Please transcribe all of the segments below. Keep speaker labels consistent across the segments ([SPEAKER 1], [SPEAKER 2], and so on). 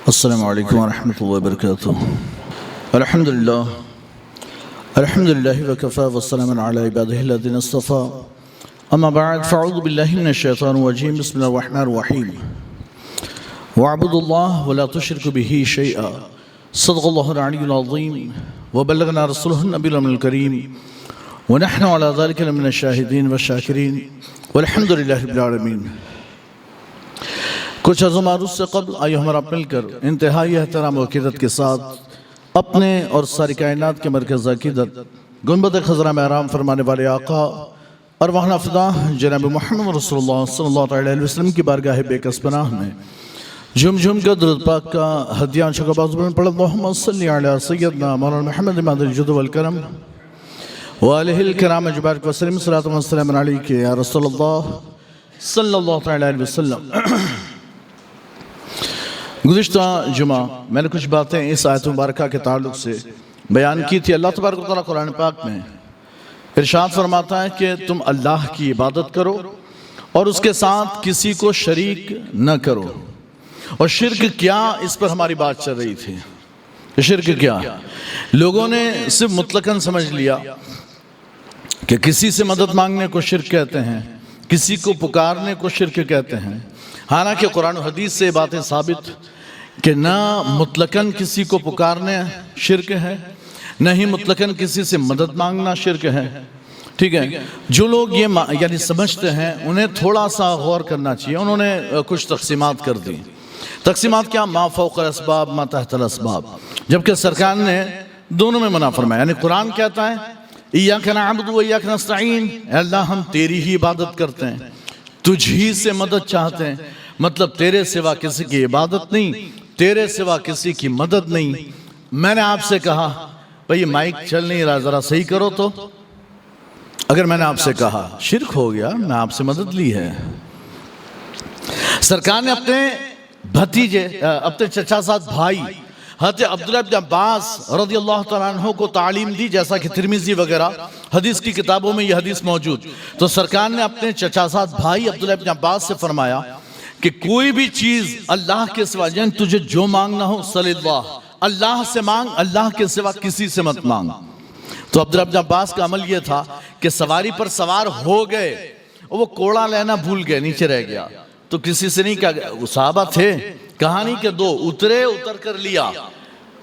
[SPEAKER 1] السلام علیکم ورحمۃ اللہ وبرکاتہ۔ الحمدللہ وکفا والسلام علی عبادہ الذین اصطفیٰ، اما بعد فاعوذ باللہ من الشیطان الرجیم، بسم اللہ الرحمن الرحیم۔ واعبدوا اللہ ولا تشرکوا بہ شیئا، صدق اللہ العلی العظیم وبلغنا رسولہ النبی الکریم ونحن علی ذلک لمن الشاہدین والشاکرین والحمد للہ رب العالمین۔ کچھ عرض و معروض سے قبل آئیے ہمارا مل کر انتہائی احترام و عقیدت کے ساتھ اپنے اور ساری کائنات کے مرکز عقیدت گنبد خضرا میں آرام فرمانے والے آقا اور وہاں فدا جناب محمد رسول اللہ صلی اللہ علیہ وسلم کی بارگاہ بے کس پناہ میں جھم جھم کا درود پاک کا ہدیان شکر بازو میں پڑھا اللہم صلی علی سیدنا مولانا محمد امام الجود والکرم وآلہ الکرام اجبارک وسلم صلاۃ والسلام علیک یا رسول اللہ صلی اللہ علیہ وسلم۔ گزشتہ جمعہ میں نے کچھ باتیں اس آیت مبارکہ کے تعلق سے بیان کی تھی۔ اللہ تبارک و تعالیٰ قرآن پاک میں ارشاد فرماتا ہے کہ تم اللہ کی عبادت کرو اور اس کے ساتھ کسی کو شریک نہ کرو۔ اور شرک کیا، اس پر ہماری بات چل رہی تھی۔ شرک کیا، لوگوں نے صرف مطلقاً سمجھ لیا کہ کسی سے مدد مانگنے کو شرک کہتے ہیں، کسی کو پکارنے کو شرک کہتے ہیں۔ حالانکہ قرآن و حدیث سے باتیں ثابت کہ نہ مطلقاً کسی کو پکارنے شرک ہے، نہ ہی مطلقاً کسی سے مدد مانگنا شرک ہے۔ ٹھیک ہے، جو لوگ یہ یعنی سمجھتے ہیں انہیں تھوڑا سا غور کرنا چاہیے۔ انہوں نے کچھ تقسیمات کر دی۔ تقسیمات کیا؟ ما فوق الاسباب ما تحت الاسباب، جبکہ سرکار نے دونوں میں منع فرمایا۔ یعنی قرآن کہتا ہے ایاک نعبد و ایاک نستعین، اے اللہ ہم تیری ہی عبادت کرتے ہیں، تجھ ہی سے مدد چاہتے ہیں، مطلب تیرے سوا کسی کی عبادت نہیں، تیرے سوا کسی کی مدد نہیں۔ میں نے آپ سے کہا بھئی مائک چل نہیں رہا، ذرا صحیح کرو تو۔ اگر میں نے آپ سے کہا شرک ہو گیا، میں آپ سے مدد لی ہے۔ سرکار نے اپنے بھتیجے، اپنے چچا ساتھ بھائی حضرت عبداللہ بن عباس رضی اللہ تعالیٰ عنہ کو تعلیم دی، جیسا کہ ترمذی وغیرہ حدیث کی کتابوں میں یہ حدیث موجود۔ تو سرکار نے اپنے چچا ساتھ بھائی عبداللہ بن عباس سے فرمایا کہ کوئی بھی چیز اللہ کے سوا، یعنی تجھے جو مانگنا ہو صلی اللہ سے مانگ، اللہ کے سوا کسی سے مت مانگ۔ تو عبداللہ بن عباس کا عمل یہ تھا کہ سواری پر سوار ہو گئے، وہ کوڑا لینا بھول گئے، نیچے رہ گیا۔ تو کسی سے نہیں کہا، صحابہ تھے، کہانی کے دو اترے، اتر کر لیا۔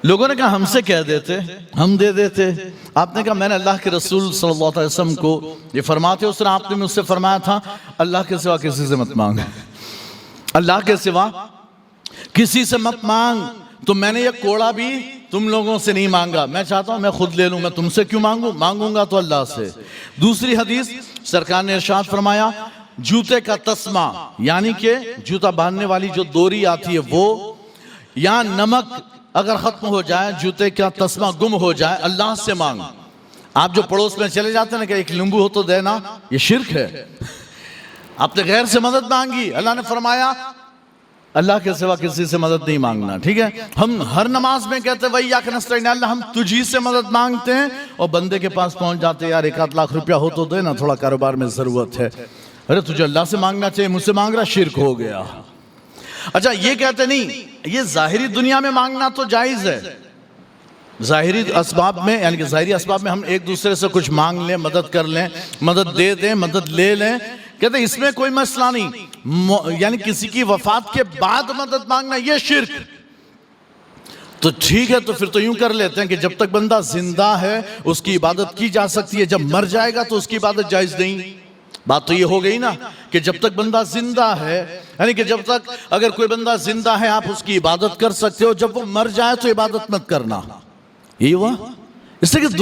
[SPEAKER 1] لوگوں نے کہا ہم سے کہہ دیتے، ہم دے دیتے۔ آپ نے کہا میں نے اللہ کے رسول صلی اللہ علیہ وسلم کو یہ فرماتے، اس نے آپ نے مجھ سے فرمایا تھا اللہ کے سوا کسی سے مت مانگ، اللہ کے سوا کسی سے مت مانگ۔ تو میں نے یہ کوڑا بھی تم لوگوں سے نہیں مانگا، میں چاہتا ہوں میں خود لے لوں، میں تم سے کیوں مانگوں، مانگوں گا تو اللہ سے۔ دوسری حدیث سرکار نے ارشاد فرمایا جوتے کا تسمہ، یعنی کہ جوتا باندھنے والی جو دوری آتی ہے وہ، یا نمک اگر ختم ہو جائے، جوتے کا تسمہ گم ہو جائے، اللہ سے مانگ۔ آپ جو پڑوس میں چلے جاتے ہیں نا کہ ایک لیمبو ہو تو دینا، یہ شرک ہے۔ آپ نے غیر سے مدد مانگی، اللہ نے فرمایا اللہ کے سوا کسی سے مدد نہیں مانگنا۔ ٹھیک ہے، ہم ہر نماز میں کہتے ہیں وَإِيَّاكَ نَسْتَعِينُ، اللہ ہم تجھی سے مدد مانگتے ہیں، اور بندے کے پاس پہنچ جاتے ہیں یار 1-8 لاکھ روپیہ ہو تو دے نا، تھوڑا کاروبار میں ضرورت ہے۔ ارے تجھے اللہ سے مانگنا چاہیے، مجھ سے مانگ رہا، شرک ہو گیا۔ اچھا یہ کہتے نہیں، یہ ظاہری دنیا میں مانگنا تو جائز ہے، ظاہری اسباب میں، یعنی کہ ظاہری اسباب میں ہم ایک دوسرے سے کچھ مانگ لیں، مدد کر لیں، مدد دے دیں، مدد لے لیں، کہتے ہیں اس میں کوئی مسئلہ نہیں۔ یعنی کسی کی وفات کے بعد مدد مانگنا یہ شرک۔ تو ٹھیک ہے، تو پھر تو یوں کر لیتے ہیں کہ جب تک بندہ زندہ ہے اس کی عبادت کی جا سکتی ہے، جب مر جائے گا تو اس کی عبادت جائز نہیں۔ بات تو یہ ہو گئی نا کہ جب تک بندہ زندہ ہے، یعنی کہ جب تک اگر کوئی بندہ زندہ ہے آپ اس کی عبادت کر سکتے ہو، جب وہ مر جائے تو عبادت مت کرنا۔ یہ ہوا اس لیے کہ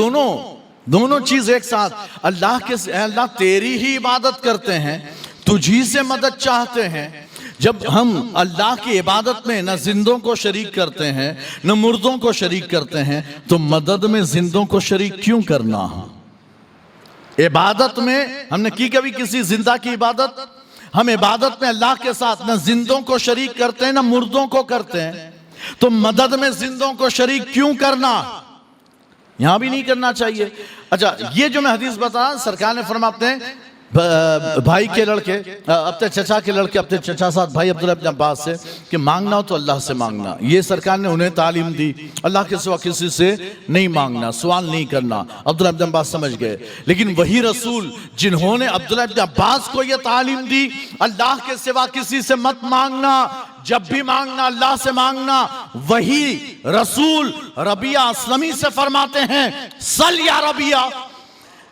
[SPEAKER 1] دونوں چیز ایک ساتھ، اللہ تیری ہی عبادت کرتے ہیں، تجھی سے مدد چاہتے ہیں۔ جب ہم اللہ کی عبادت میں نہ زندوں کو شریک کرتے ہیں نہ مردوں کو شریک کرتے ہیں، تو مدد میں زندوں کو شریک کیوں کرنا؟ عبادت میں ہم نے کی کبھی کسی زندہ کی عبادت؟ ہم عبادت میں اللہ کے ساتھ نہ زندوں کو شریک کرتے ہیں نہ مردوں کو کرتے ہیں، تو مدد میں زندوں کو شریک کیوں کرنا؟ یہاں بھی نہیں کرنا چاہیے۔ اچھا یہ جو میں حدیث بتا، سرکار نے فرماتے ہیں بھائی کے لڑکے اپنے چچا کے لڑکے اپنے چچا ساتھ بھائی عبداللہ ابن عباس سے کہ مانگنا ہو تو اللہ سے مانگنا. یہ سرکار نے انہیں تعلیم دی, اللہ کے سوا کسی سے نہیں مانگنا, سوال نہیں کرنا. عبداللہ ابن عباس سمجھ گئے. لیکن وہی رسول جنہوں نے عبداللہ ابن عباس کو یہ تعلیم دی اللہ کے سوا کسی سے مت مانگنا, جب بھی مانگنا اللہ سے مانگنا, وہی رسول ربیعہ اسلمی سے فرماتے ہیں سل یا ربیعہ,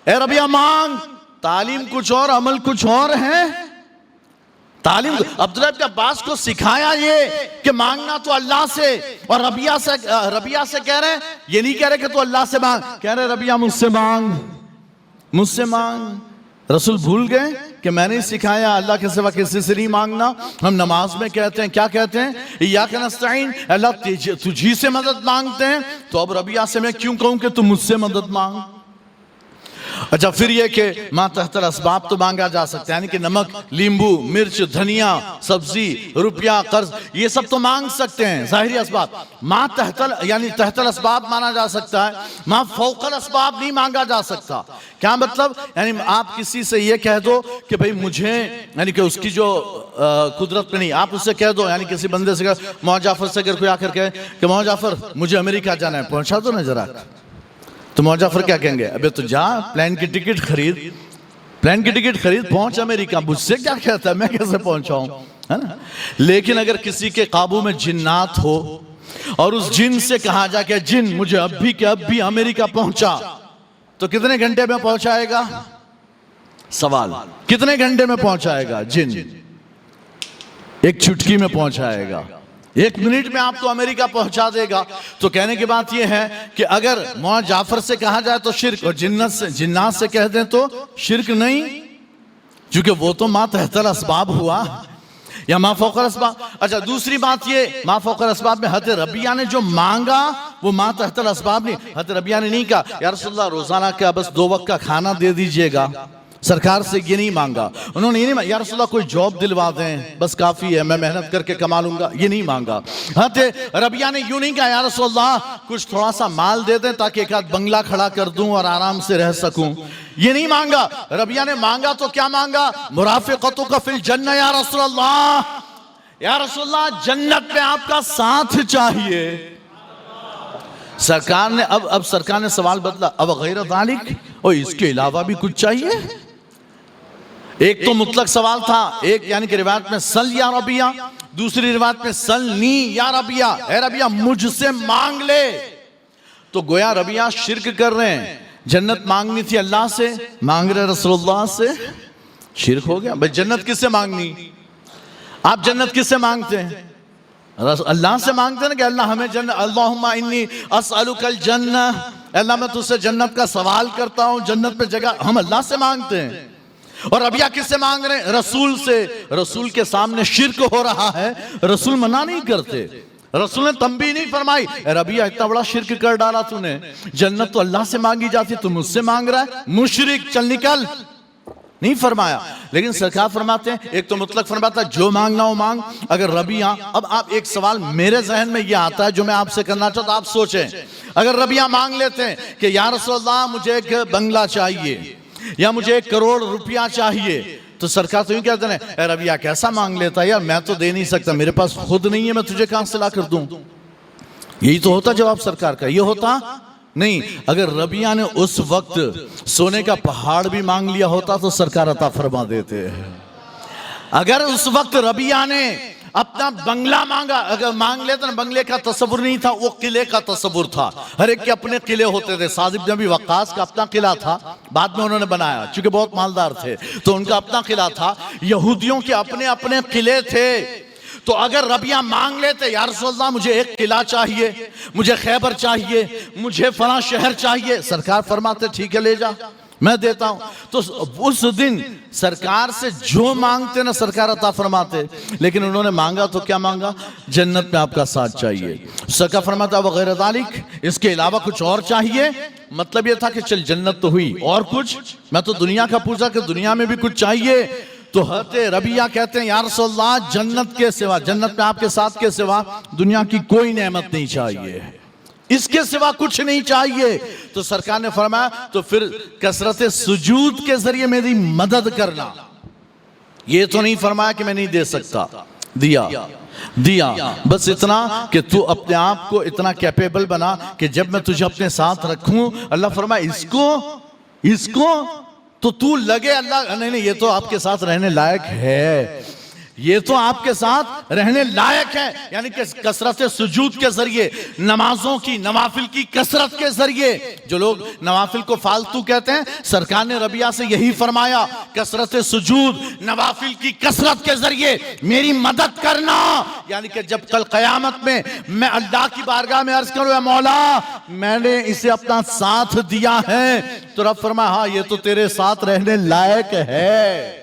[SPEAKER 1] اے ربیعہ مانگ. تعلیم کچھ اور عمل کچھ اور ہے. تعلیم عبداللہ ابن عباس کو سکھایا یہ کہ مانگنا تو اللہ سے, اور ربیعہ سے کہہ رہے ہیں, یہ نہیں کہہ رہے کہ تو اللہ سے مانگ, کہہ رہے ربیعہ مجھ سے مانگ, مجھ سے مانگ. رسول بھول گئے کہ میں نے سکھایا اللہ کے سوا کسی سے نہیں مانگنا. ہم نماز میں کہتے ہیں, کیا کہتے ہیں, ایاک نستعین, اللہ تجھی سے مدد مانگتے ہیں. تو اب ربیعہ سے میں کیوں کہوں کہ تم مجھ سے مدد مانگ. اچھا پھر یہ کہ ماں تحت الاسباب تو مانگا جا سکتا ہے, یعنی کہ نمک, لیمبو, مرچ, دھنیا, سبزی, روپیہ, قرض, یہ سب تو مانگ سکتے ہیں ظاہری اسباب. ماں یعنی تحت الاسباب مانا جا سکتا ہے, ماں فوق الاسباب نہیں مانگا جا سکتا. کیا مطلب, یعنی آپ کسی سے یہ کہہ دو کہ بھئی مجھے, یعنی کہ اس کی جو قدرت پہ نہیں, آپ اس سے کہہ دو, یعنی کسی بندے سے مولانا جعفر سے اگر کوئی آ کر کہے کہ مولانا جعفر مجھے امریکہ جانا ہے, پہنچا دو نا ذرا. تو مولانا جعفر کیا کہیں گے, ابے تو جا پلین کی ٹکٹ خرید, پہنچ امریکہ, مجھ سے کیا کہتا ہے, میں کیسے پہنچاؤں, ہے نا. لیکن اگر کسی کے قابو میں جنات ہو اور اس جن سے کہا جا کہ جن مجھے اب بھی امریکہ پہنچا, تو کتنے گھنٹے میں پہنچائے گا, سوال, کتنے گھنٹے میں پہنچائے گا جن, ایک چٹکی میں پہنچائے گا, 1 منٹ میں آپ کو امریکہ پہنچا دے گا. تو کہنے کی بات یہ ہے کہ اگر مولانا جعفر سے کہا جائے تو شرک, اور جنات سے کہہ دیں تو شرک نہیں, کیونکہ وہ تو ما تحت الاسباب ہوا یا ما فوق الاسباب. اچھا دوسری بات یہ, ما فوق الاسباب میں حضرت ربیعہ نے جو مانگا وہ ما تحت الاسباب نہیں. حضرت ربیعہ نے نہیں کہا یا رسول اللہ روزانہ کا بس 2 وقت کا کھانا دے دیجئے گا, سرکار سے یہ نہیں مانگا. انہوں نے یہ نہیں مانگا یا رسول اللہ کوئی جاب دلوا دیں بس کافی ہے, میں محنت کر کے کما لوں گا, یہ نہیں مانگا. حضرت ربیعہ نے یوں نہیں کہا یا رسول اللہ کچھ تھوڑا سا مال دے دیں تاکہ ایک آدھ بنگلہ کھڑا کر دوں اور آرام سے رہ سکوں, یہ نہیں مانگا. ربیعہ نے مانگا تو کیا مانگا, مرافقتک فی الجنہ یا رسول اللہ, یا رسول اللہ جنت میں آپ کا ساتھ چاہیے. سرکار نے اب سرکار نے سوال بدلا, اب غیر ذالک, اور اس کے علاوہ بھی کچھ چاہیے. ایک تو مطلق سوال تھا, ایک یعنی کہ روایت میں سل یا ربیعہ, دوسری روایت میں سلنی یا ربیعہ, اے ربیعہ مجھ سے مانگ لے. تو گویا ربیعہ شرک کر رہے ہیں, جنت مانگنی تھی اللہ سے, مانگ رہے رسول اللہ سے, شرک ہو گیا. بھئی جنت کس سے مانگنی, آپ جنت کس سے مانگتے ہیں, اللہ سے مانگتے ہیں نا کہ اللہ ہمیں جنت, اللہم انی اسألک الجنہ, اللہ میں تجھ سے جنت کا سوال کرتا ہوں, جنت پہ جگہ, ہم اللہ سے مانگتے ہیں. اور ربیعہ کس سے مانگ رہے ہیں, رسول سے. رسول کے سامنے شرک ہو رہا ہے, رسول منع نہیں کرتے, رسول نے تنبیہ نہیں فرمائی, اے ربیعہ اتنا بڑا شرک کر ڈالا تو نے, جنت تو اللہ سے مانگی جاتی, تو مجھ سے مانگ رہا ہے, مشرک, چل نکل, نہیں فرمایا. لیکن سرکار فرماتے ہیں, ایک تو مطلق فرماتا ہے جو مانگنا ہو مانگ. اگر ربیعہ, اب آپ ایک سوال میرے ذہن میں یہ آتا ہے جو میں آپ سے کرنا چاہتا ہوں, آپ سوچیں, اگر ربیعہ مانگ لیتے ہیں کہ یا رسول اللہ مجھے ایک بنگلہ چاہیے یا مجھے 1 کروڑ روپیہ چاہیے, تو سرکار تو یوں کہتے ہیں اے ربیعہ کیسا مانگ لیتا ہے, یار میں تو دے نہیں سکتا, میرے پاس خود نہیں ہے, میں تجھے کہاں سے لا کر دوں. یہی تو ہوتا جواب سرکار کا, یہ ہوتا نہیں. اگر ربیعہ نے اس وقت سونے کا پہاڑ بھی مانگ لیا ہوتا تو سرکار عطا فرما دیتے. اگر اس وقت ربیعہ نے اپنا بنگلہ مانگا, اگر مانگ لیتے نا, بنگلے کا تصور نہیں تھا, وہ قلعے کا تصور تھا. ہر ایک کے اپنے قلعے ہوتے تھے. سعد بن ابی وقاص کا اپنا قلعہ تھا, بعد میں انہوں نے بنایا چونکہ بہت مالدار تھے, تو ان کا اپنا قلعہ تھا. یہودیوں کے اپنے اپنے قلعے تھے. تو اگر ربیعہ مانگ لیتے یا رسول اللہ مجھے 1 قلعہ چاہیے, مجھے خیبر چاہیے, مجھے فلاں شہر چاہیے, سرکار فرماتے ٹھیک ہے لے جا, میں دیتا ہوں. تو اس دن سرکار سے جو مانگتے نا سرکار عطا فرماتے. لیکن انہوں نے مانگا تو کیا مانگا, جنت میں آپ کا ساتھ چاہیے. سرکار فرماتا وغیر ذالک, اس کے علاوہ کچھ اور چاہیے. مطلب یہ تھا کہ چل جنت تو ہوئی, اور کچھ, میں تو دنیا کا پوچھا کہ دنیا میں بھی کچھ چاہیے. تو حضرت ربیعہ کہتے ہیں یا رسول اللہ جنت کے سوا, جنت میں آپ کے ساتھ کے سوا دنیا کی کوئی نعمت نہیں چاہیے. اس کے سوا کچھ نہیں چاہیے. تو سرکار نے فرمایا تو پھر کثرت سجود کے ذریعے میری مدد کرنا. یہ تو نہیں فرمایا کہ میں نہیں دے سکتا. دیا بس اتنا کہ تو اپنے آپ کو اتنا کیپیبل بنا کہ جب میں تجھے اپنے ساتھ رکھوں. اللہ فرمایا اس کو تو لگے. اللہ نہیں یہ تو آپ کے ساتھ رہنے لائق ہے, یہ تو آپ کے ساتھ رہنے لائق ہے. یعنی کہ کثرت سجود کے ذریعے, نمازوں کی, نوافل کی کثرت کے ذریعے. جو لوگ نوافل کو فالتو کہتے ہیں, سرکار نے ربیہ سے یہی فرمایا, کثرت سجود, نوافل کی کثرت کے ذریعے میری مدد کرنا. یعنی کہ جب کل قیامت میں میں اللہ کی بارگاہ میں عرض کروں, اے مولا میں نے اسے اپنا ساتھ دیا ہے, تو رب فرمایا ہاں یہ تو تیرے ساتھ رہنے لائق ہے,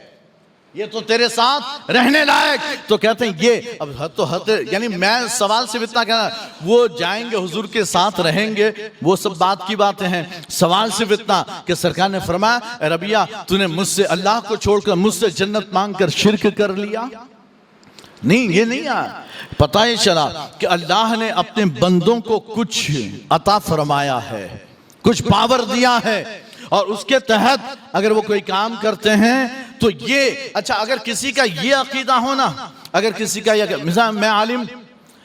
[SPEAKER 1] یہ تو تیرے ساتھ رہنے لائق. تو کہتے ہیں یہ اب حد یعنی میں سوال صرف اتنا کہنا, وہ جائیں گے حضور کے ساتھ رہیں گے, وہ سب بات کی باتیں ہیں. سوال صرف اتنا کہ سرکار نے فرمایا اے ربیہ تو نے مجھ سے اللہ کو چھوڑ کر مجھ سے جنت مانگ کر شرک کر لیا. نہیں, یہ نہیں آیا. پتہ یہ چلا کہ اللہ نے اپنے بندوں کو کچھ عطا فرمایا ہے, کچھ پاور دیا ہے, اور اس کے تحت اگر وہ کوئی کام کرتے ہیں تو یہ اچھا. اگر کسی کا یہ عقیدہ ہونا, اگر کسی کا یہ مثال میں عالم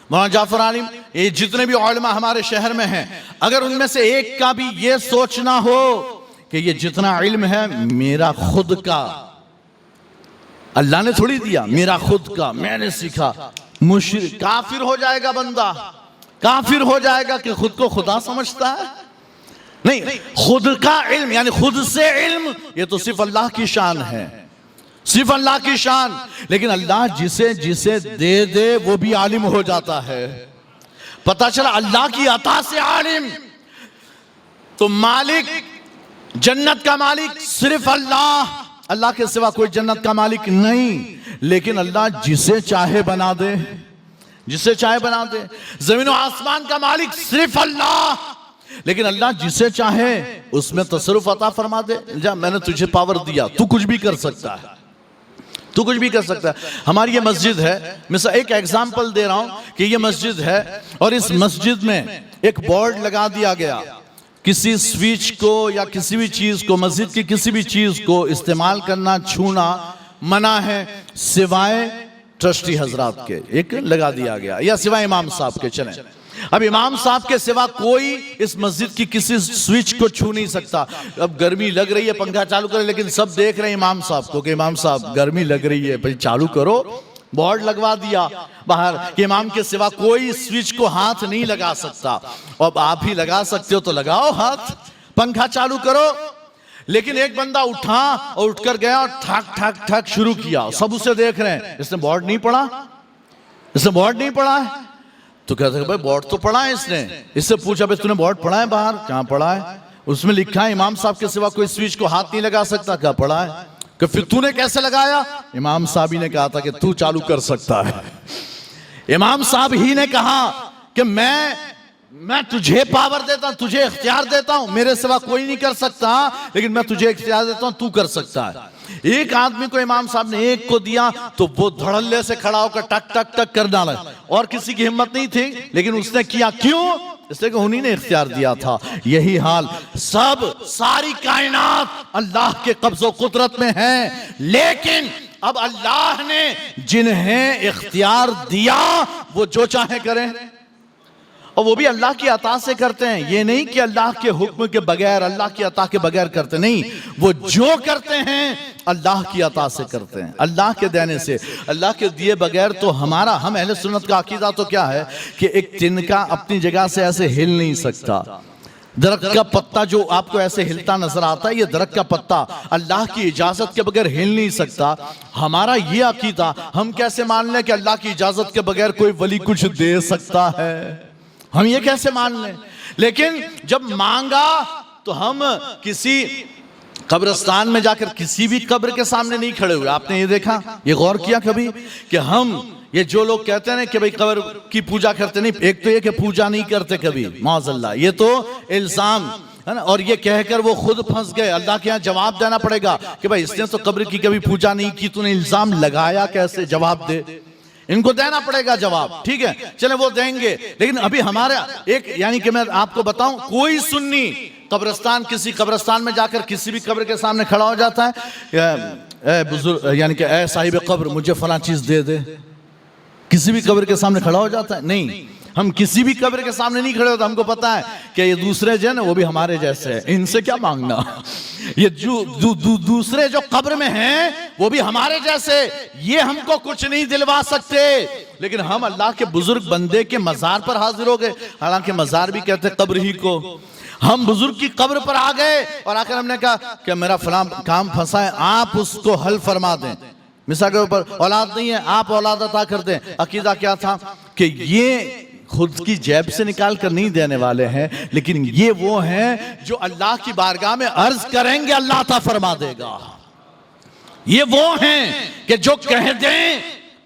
[SPEAKER 1] مولانا جعفر عالم, یہ جتنے بھی علماء ہمارے شہر میں ہیں, اگر ان میں سے ایک کا بھی یہ سوچنا ہو کہ یہ جتنا علم ہے میرا خود کا, اللہ نے تھوڑی دیا, میرا خود کا, میں نے سیکھا, مشرک کافر ہو جائے گا. بندہ کافر ہو جائے گا کہ خود کو خدا سمجھتا ہے. نہیں, خود کا علم یعنی خود سے علم, یہ تو صرف اللہ کی شان ہے, صرف اللہ کی شان. لیکن اللہ جسے دے وہ بھی عالم ہو جاتا ہے. پتہ چلا اللہ کی عطا سے عالم. تو مالک, جنت کا مالک صرف اللہ, اللہ کے سوا کوئی جنت کا مالک نہیں. لیکن اللہ جسے چاہے بنا دے, جسے چاہے بنا دے. زمین و آسمان کا مالک صرف اللہ, لیکن اللہ جسے چاہے اس میں تصرف عطا فرما دے. جا میں نے تجھے پاور دیا, تو کچھ بھی کر سکتا ہے, تو کچھ بھی کر سکتا ہے. ہماری یہ مسجد ہے, مثلا ایک ایگزامپل دے رہا ہوں کہ یہ مسجد ہے اور اس مسجد میں ایک بورڈ لگا دیا گیا, کسی سوئچ کو یا کسی بھی چیز کو, مسجد کی کسی بھی چیز کو استعمال کرنا, چھونا منع ہے سوائے ٹرسٹی حضرات کے. ایک لگا دیا گیا, یا سوائے امام صاحب کے. چلیں, اب امام صاحب کے سوا کوئی اس مسجد کی کسی سوئچ کو چھو نہیں سکتا. اب گرمی لگ رہی ہے, پنکھا چالو کرے, لیکن سب دیکھ رہے ہیں امام صاحب کو کہ امام صاحب گرمی لگ رہی ہے, بھئی چالو کرو. بورڈ لگوا دیا باہر کہ امام کے سوا کوئی سوئچ کو ہاتھ نہیں لگا سکتا. اب آپ ہی لگا سکتے ہو تو لگاؤ ہاتھ, پنکھا چالو کرو. لیکن ایک بندہ اٹھا اور اٹھ کر گیا اور ٹھک ٹھک ٹھک شروع کیا. سب اسے دیکھ رہے ہیں, اس نے بورڈ نہیں پڑھا, اس نے بورڈ نہیں پڑھا ہے. تو کہتے ہیں بھائی بورڈ تو پڑھا ہے اس نے. اس سے پوچھا بھائی تو نے بورڈ پڑھا ہے باہر؟ کہاں پڑھا ہے؟ اس میں لکھا ہے امام صاحب کے سوا کوئی سوئچ کو ہاتھ نہیں لگا سکتا. کہا پڑھا ہے. کہ پھر تو نے کیسے لگایا؟ امام صاحب ہی نے کہا تھا کہ تو چالو کر سکتا ہے. امام صاحب ہی نے کہا کہ میں تجھے پاور دیتا ہوں, تجھے اختیار دیتا ہوں, میرے سوا کوئی نہیں کر سکتا, لیکن میں تجھے اختیار دیتا ہوں, تو کر سکتا ہے. ایک آدمی کو امام صاحب نے ایک کو دیا تو وہ دھڑلے سے کھڑا ہو کر ٹک ٹک ٹک کرنا لگا, اور کسی کی ہمت نہیں تھی, لیکن اس نے کیا. کیوں؟ اس لیے کہ انہی نے اختیار دیا تھا. یہی حال ساری کائنات اللہ کے قبض و قدرت میں ہے, لیکن اب اللہ نے جنہیں اختیار دیا وہ جو چاہے کریں, اور وہ بھی اللہ کی عطا سے کرتے ہیں. یہ نہیں کہ اللہ کے حکم کے بغیر, اللہ کی عطا کے بغیر کرتے نہیں. وہ جو کرتے ہیں اللہ کی عطا سے کرتے ہیں, اللہ کے دینے سے. اللہ کے دیے بغیر تو ہم اہل سنت کا عقیدہ تو کیا ہے کہ ایک تنکا اپنی جگہ سے ایسے ہل نہیں سکتا. درخت کا پتا جو آپ کو ایسے ہلتا نظر آتا ہے, یہ درخت کا پتا اللہ کی اجازت کے بغیر ہل نہیں سکتا. ہمارا یہ عقیدہ, ہم کیسے مان لیں کہ اللہ کی اجازت کے بغیر کوئی ولی کچھ دے سکتا ہے؟ ہم یہ کیسے مان لیں؟ لیکن جب مانگا تو ہم کسی قبرستان میں جا کر کسی بھی قبر کے سامنے نہیں کھڑے ہوئے. آپ نے یہ دیکھا, یہ غور کیا کبھی کہ ہم یہ جو لوگ کہتے ہیں کہ بھئی قبر کی پوجا کرتے نہیں, ایک تو یہ کہ پوجا نہیں کرتے کبھی, معاذ اللہ, یہ تو الزام ہے نا. اور یہ کہہ کر وہ خود پھنس گئے, اللہ کے ہاں جواب دینا پڑے گا کہ بھئی اس نے تو قبر کی کبھی پوجا نہیں کی, تو نے الزام لگایا کیسے, جواب دے. ان کو دینا پڑے گا جواب، ٹھیک ہے چلیں وہ دیں گے. لیکن ابھی ہمارا ایک یعنی کہ میں آپ کو بتاؤں، کوئی سنی قبرستان کسی قبرستان میں جا کر کسی بھی قبر کے سامنے کھڑا ہو جاتا ہے اے بزرگ یعنی کہ اے صاحب قبر مجھے فلاں چیز دے دے، کسی بھی قبر کے سامنے کھڑا ہو جاتا ہے؟ نہیں، ہم کسی بھی قبر کے سامنے نہیں کھڑے ہوتے. ہم کو پتا ہے کہ یہ دوسرے جو ہے نا وہ بھی ہمارے جیسے ہیں، ان سے کیا مانگنا. یہ دوسرے جو قبر میں ہیں وہ بھی ہمارے جیسے، یہ ہم کو کچھ نہیں دلوا سکتے. لیکن ہم اللہ کے بزرگ بندے کے مزار پر حاضر ہو گئے، حالانکہ مزار بھی کہتے قبر ہی کو. ہم بزرگ کی قبر پر آ گئے اور آ کر ہم نے کہا کہ میرا فلاں کام پھنسا ہے، آپ اس کو حل فرما دیں. مثال کے اوپر اولاد نہیں ہے، آپ اولاد عطا کر دیں. عقیدہ کیا تھا کہ یہ خود کی جیب سے نکال کر نہیں دینے والے ہیں، لیکن یہ وہ ہیں جو اللہ کی بارگاہ میں عرض کریں گے اللہ عطا فرما دے گا. یہ وہ ہیں کہ جو کہہ دیں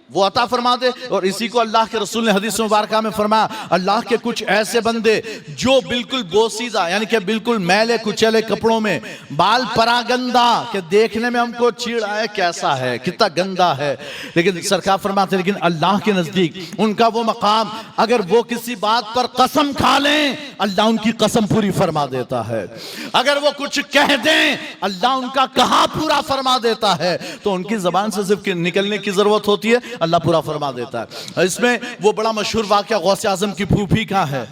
[SPEAKER 1] وہ عطا فرما دے. اور اسی کو اللہ کے رسول نے حدیث مبارکہ میں فرمایا، اللہ کے کچھ ایسے بندے جو بالکل بوسیدہ یعنی کہ بالکل میلے کچیلے کپڑوں میں، بال پراگندہ کہ دیکھنے میں ہم کو چیڑ آئے کیسا ہے، کتنا گندا ہے، لیکن سرکار فرماتے ہیں لیکن اللہ کے نزدیک ان کا وہ مقام، اگر وہ کسی بات پر قسم کھا لیں اللہ ان کی قسم پوری فرما دیتا ہے. اگر وہ کچھ کہہ دیں اللہ ان کا کہا پورا فرما دیتا ہے. تو ان کی زبان سے صرف نکلنے کی ضرورت ہوتی ہے، اللہ پورا فرما دیتا ہے. اس میں وہ بڑا مشہور واقعہ غوث اعظم کی پھوپھی کا ہے.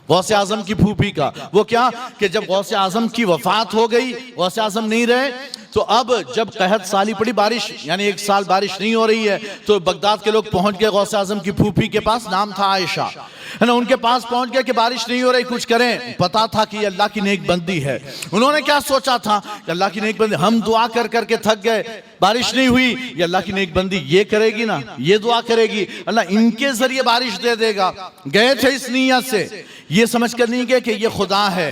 [SPEAKER 1] غوث اعظم کی پھوپھی کا وہ کیا کہ جب غوث اعظم کی وفات ہو گئی، غوث اعظم نہیں رہے، تو اب جب قحط سالی پڑی، بارش یعنی 1 سال بارش نہیں ہو رہی ہے، تو بغداد کے لوگ پہنچ گئے غوث اعظم کی پھوپھی کے پاس، نام تھا عائشہ، ہے نا. ان کے پاس پہنچ گئے کہ بارش نہیں ہو رہی، کچھ کریں. پتا تھا کہ یہ اللہ کی نیک بندی ہے. انہوں نے کیا سوچا تھا کہ اللہ کی نیک بندی، ہم دعا کر کر کے تھک گئے، بارش نہیں ہوئی، یہ اللہ کی نیک بندی یہ کرے گی نا، یہ دعا کرے گی، اللہ ان کے ذریعے بارش دے دے گا. گئے تھے اس نیت سے، یہ سمجھ کر نہیں گئے کہ یہ خدا ہے،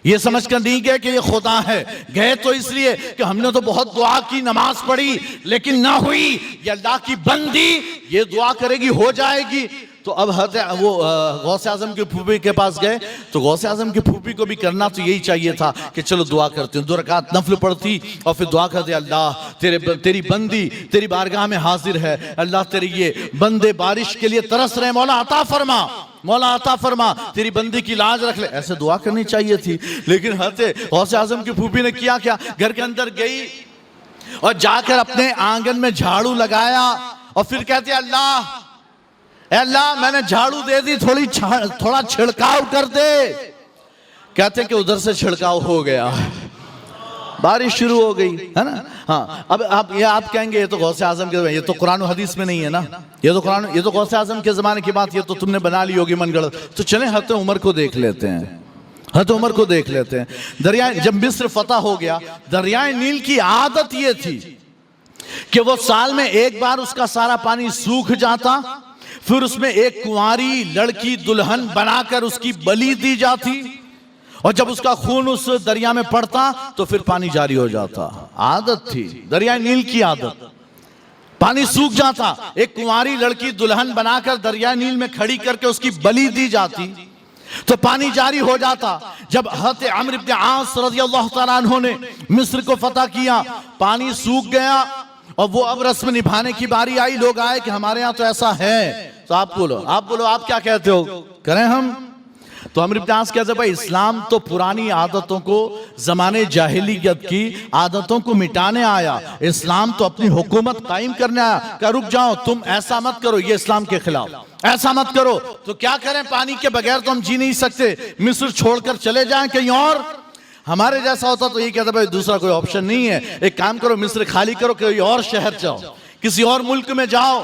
[SPEAKER 1] یہ سمجھ کر نہیں گئے کہ یہ خدا ہے. گئے تو اس لیے کہ ہم نے تو بہت دعا کی، نماز پڑھی لیکن نہ ہوئی، یہ اللہ کی بندی یہ دعا کرے گی، ہو جائے گی. تو اب وہ غوث اعظم کی پھوپھی کے پاس گئے، تو غوث اعظم کی پھوپھی کو بھی کرنا تو یہی چاہیے تھا کہ چلو دعا کرتے ہیں. 2 رکعت نفل پڑھتی اور پھر دعا کرتے، اللہ تیری بندی تیری بارگاہ میں حاضر ہے، اللہ تیری یہ بندے بارش کے لیے ترس رہے، مولا عطا فرما، مولا عطا فرما، تیری بندی کی لاج رکھ لے. ایسے دعا کرنی چاہیے تھی. لیکن حضرت غوث اعظم کی پھوپھی نے کیا گھر کے اندر گئی اور جا کر اپنے آنگن میں جھاڑو لگایا اور پھر کہتے اللہ اے اللہ میں نے جھاڑو دے دی، تھوڑا چھڑکاؤ کر دے. کہتے کہ ادھر سے چھڑکاؤ ہو گیا، بارش شروع ہو گئی، ہے نا. ہاں اب آپ کہیں گے یہ تو غوث اعظم کے، یہ تو قرآن و حدیث میں نہیں ہے نا، یہ تو غوث اعظم کے زمانے کی بات، یہ تو تم نے بنا لی ہوگی من گڑت. تو چلیں حضرت عمر کو دیکھ لیتے ہیں، حضرت عمر کو دیکھ لیتے ہیں. دریائے جب مصر فتح ہو گیا، دریائے نیل کی عادت یہ تھی کہ وہ سال میں ایک بار اس کا سارا پانی سوکھ جاتا، پھر اس میں ایک کنواری لڑکی دلہن بنا کر اس کی بلی دی جاتی، اور جب اس کا خون اس دریا میں پڑتا تو پھر پانی جاری ہو جاتا. عادت تھی دریائے نیل کی عادت. پانی سوکھ جاتا، ایک کنواری لڑکی دلہن بنا کر دریائے نیل میں کھڑی کر کے اس کی بلی دی جاتی تو پانی جاری ہو جاتا. جب حضرت عمرو بن عاص رضی اللہ تعالیٰ عنہ نے مصر کو فتح کیا، پانی سوکھ گیا اور وہ اب رسم نبھانے کی باری آئی. لوگ آئے کہ ہمارے ہاں تو ایسا ہے، تو آپ بولو آپ کیا کہتے ہو، کریں ہم؟ تو عمرو بن عاص کہتے ہیں بھائی اسلام تو پرانی عادتوں کو، زمانے جاہلیت کی عادتوں کو مٹانے آیا، اسلام تو اپنی حکومت قائم کرنے آیا. کہ رک جاؤ، تم ایسا مت کرو، یہ اسلام کے خلاف، ایسا مت کرو. تو کیا کریں، پانی کے بغیر تو ہم جی نہیں سکتے، مصر چھوڑ کر چلے جائیں کہیں اور. ہمارے جیسا ہوتا تو یہ کہتا بھائی دوسرا کوئی آپشن نہیں ہے، ایک کام کرو مصر خالی کرو، کوئی اور شہر جاؤ، کسی اور ملک میں جاؤ.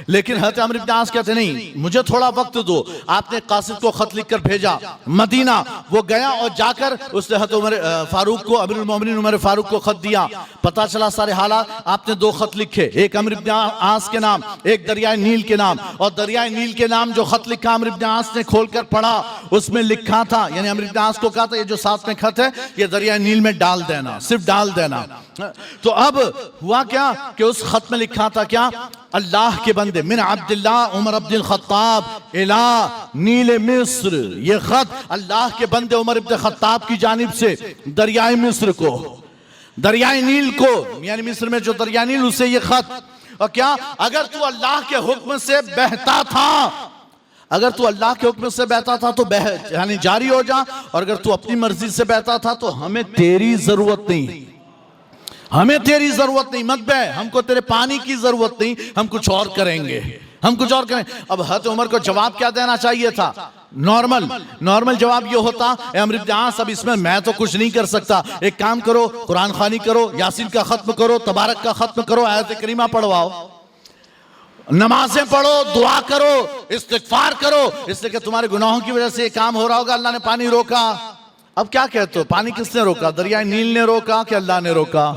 [SPEAKER 1] لیکن حضرت عمرو بن عاص کہتے نہیں، مجھے تھوڑا وقت دو. آپ نے قاصد کو خط لکھ کر بھیجا مدینہ، وہ گیا اور جا کر اس نے حضرت عمر فاروق کو، امیر المومنین عمر فاروق کو خط دیا. پتا چلا سارے حالات. آپ نے 2 خط لکھے، ایک عمرو بن عاص کے نام، ایک دریائے نیل کے نام. اور دریائے نیل کے نام جو خط لکھا عمرو بن عاص نے کھول کر پڑھا، اس میں لکھا تھا، یعنی عمرو بن عاص کو کہا تھا یہ جو ساتھ میں خط ہے یہ دریائے نیل میں ڈال دینا، صرف ڈال دینا. تو اب ہوا کیا کہ اس خط میں لکھا تھا کیا، اللہ کے بندے من عبداللہ عمر عبد الخطاب الہ نیل مصر. یہ خط اللہ کے بندے عمر عبد الخطاب کی جانب سے دریائے مصر کو، دریائے نیل کو، یعنی مصر میں جو دریائے نیل، اسے یہ خط. اور کیا اگر تو اللہ کے حکم سے بہتا تھا، اگر تو اللہ کے حکم سے بہتا تھا تو یعنی جاری ہو جا، اور اگر تو اپنی مرضی سے بہتا تھا تو ہمیں تیری ضرورت نہیں، ہمیں تیری ضرورت نہیں، مت بہ، ہم کو تیرے پانی کی ضرورت نہیں، ہم کچھ اور کریں گے، ہم کچھ اور کریں۔ اب حضرت عمر کو جواب کیا دینا چاہیے تھا؟ نارمل جواب یہ ہوتا، اے عمرو بن عاص، اب اس میں تو کچھ نہیں کر سکتا، ایک کام کرو، قرآن خوانی کرو، یاسین کا ختم کرو، تبارک کا ختم کرو، آیت کریمہ پڑھواؤ، نمازیں پڑھو، دعا کرو، استغفار کرو، اس لیے کہ تمہارے گناہوں کی وجہ سے یہ کام ہو رہا ہوگا، اللہ نے پانی روکا۔ اب کیا کہتے ہو؟ پانی کس نے روکا؟ دریائے نیل نے روکا کہ اللہ نے روکا؟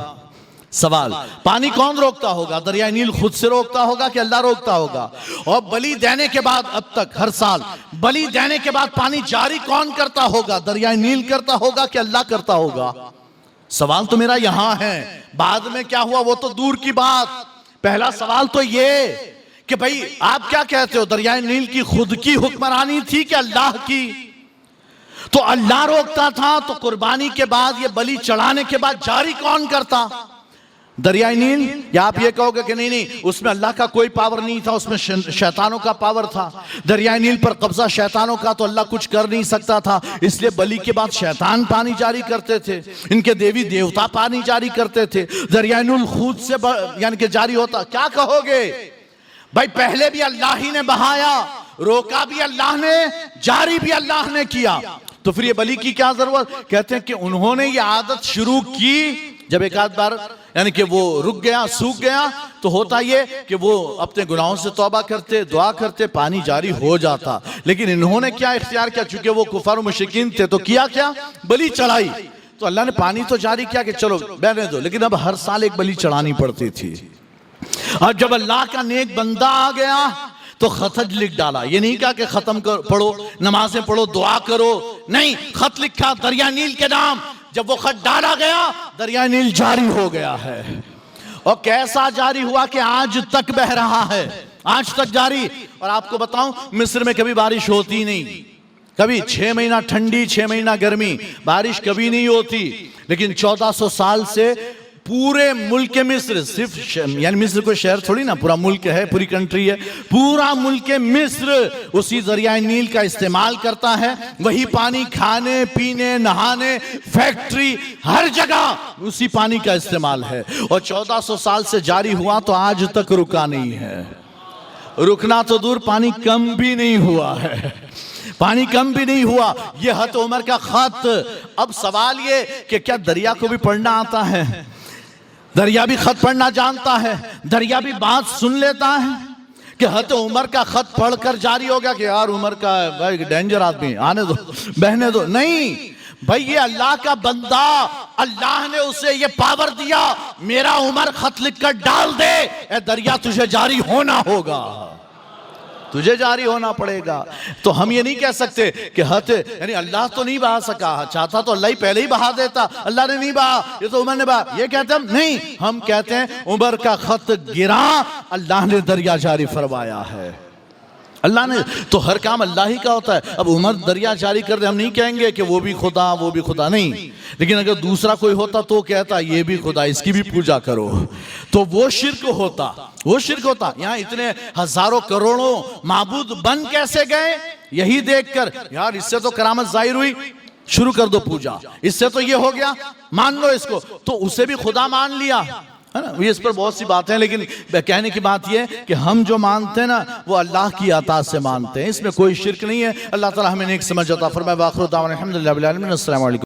[SPEAKER 1] سوال، پانی کون روکتا ہوگا؟ دریائے نیل خود سے روکتا ہوگا کہ اللہ روکتا ہوگا؟ اور بلی دینے کے بعد اب تک ہر سال بلی دینے کے بعد پانی جاری کون کرتا ہوگا؟ دریائے نیل کرتا ہوگا کہ اللہ کرتا ہوگا؟ سوال تو میرا یہاں ہے، بعد میں کیا ہوا وہ تو دور کی بات، پہلا سوال تو یہ کہ بھئی آپ کیا کہتے ہو؟ دریائے نیل کی خود کی حکمرانی تھی کہ اللہ کی؟ تو اللہ روکتا تھا تو قربانی کے بعد یہ بلی چڑھانے کے بعد جاری کون کرتا؟ دریائے نیل؟ یا آپ یہ کہو گے کہ نہیں اس میں اللہ کا کوئی پاور نہیں تھا، اس میں شیطانوں کا پاور تھا، دریائے نیل پر قبضہ شیطانوں کا، تو اللہ کچھ کر نہیں سکتا تھا، اس لیے بلی کے بعد شیطان پانی جاری کرتے تھے، ان کے دیوی دیوتا پانی جاری کرتے تھے، دریائے نیل خود سے یعنی کہ جاری ہوتا۔ کیا کہو گے؟ بھائی پہلے بھی اللہ ہی نے بہایا، روکا بھی اللہ نے، جاری بھی اللہ نے کیا، تو پھر یہ بلی کی کیا ضرورت؟ کہتے ہیں کہ انہوں نے یہ عادت شروع کی جب ایک آدھ بار یعنی کہ وہ رک گیا، سوکھ گیا، تو ہوتا یہ کہ وہ اپنے گناہوں سے توبہ کرتے، دعا کرتے، پانی جاری ہو جاتا۔ لیکن انہوں نے کیا اختیار کیا؟ چونکہ وہ کفار و مشرکین تھے تو کیا بلی چڑھائی، تو اللہ نے پانی تو جاری کیا کہ چلو بہنے دو، لیکن اب ہر سال ایک بلی چڑھانی پڑتی تھی۔ اور جب اللہ کا نیک بندہ آ گیا تو خط لکھ ڈالا، یہ نہیں کہا کہ ختم پڑھو، نمازیں پڑھو، دعا کرو، نہیں، خط لکھا دریائے نیل کے نام۔ جب وہ خط ڈالا گیا دریائے نیل جاری ہو گیا ہے، اور کیسا جاری ہوا کہ آج تک بہ رہا ہے، آج تک جاری۔ اور آپ کو بتاؤں مصر میں کبھی بارش ہوتی نہیں، کبھی 6 مہینہ ٹھنڈی 6 مہینہ گرمی، بارش کبھی نہیں ہوتی، لیکن 1400 سال سے پورے ملک مصر، صرف یعنی مصر کوئی شہر تھوڑی نا، پورا ملک ہے، پوری کنٹری ہے، پورا ملک مصر اسی دریائے نیل کا استعمال کرتا ہے، وہی پانی کھانے پینے نہانے فیکٹری ہر جگہ اسی پانی کا استعمال ہے، اور 1400 سال سے جاری ہوا تو آج تک رکا نہیں ہے، رکنا تو دور پانی کم بھی نہیں ہوا ہے، پانی کم بھی نہیں ہوا۔ یہ حضرت عمر کا خط۔ اب سوال یہ کہ کیا دریا کو بھی پڑھنا آتا ہے؟ دریا بھی خط پڑھنا جانتا ہے؟ دریا بھی بات سن لیتا ہے کہ حضرت عمر کا خط پڑھ کر جاری ہو گیا کہ یار عمر کا بھائی ڈینجر آدمی، آنے دو، بہنے دو؟ نہیں بھائی، یہ اللہ کا بندہ، اللہ نے اسے یہ پاور دیا، میرا عمر خط لکھ کر ڈال دے، اے دریا تجھے جاری ہونا ہوگا، تجھے جاری ہونا پڑے گا۔ تو ہم یہ نہیں کہہ سکتے کہ یعنی اللہ تو نہیں بہا سکا، چاہتا تو اللہ ہی پہلے ہی بہا دیتا، اللہ نے نہیں بہا، یہ تو عمر نے بہا، یہ کہتے ہیں نہیں، ہم کہتے ہیں عمر کا خط گرا، اللہ نے دریا جاری فرمایا ہے، اللہ نے، تو ہر کام اللہ ہی کا ہوتا ہے۔ اب عمر دریا جاری کر دے، ہم نہیں کہیں گے کہ وہ بھی خدا نہیں، لیکن اگر دوسرا کوئی ہوتا تو کہتا یہ بھی خدا، اس کی بھی پوجا کرو، تو وہ شرک ہوتا، وہ شرک ہوتا۔ یہاں اتنے ہزاروں کروڑوں معبود بن کیسے گئے؟ یہی دیکھ کر یار اس سے تو کرامت ظاہر ہوئی، شروع کر دو پوجا، اس سے تو یہ ہو گیا، مان لو اس کو، تو اسے بھی خدا مان لیا، یہ اس پر بہت سی باتیں ہیں، لیکن کہنے کی بات یہ کہ ہم جو مانتے ہیں نا وہ اللہ کی عطا سے مانتے ہیں، اس میں کوئی شرک نہیں ہے۔ اللہ تعالی ہمیں نیک سمجھ عطا فرمائے۔ وآخر دعوانا الحمدللہ رب العالمین۔ السلام علیکم۔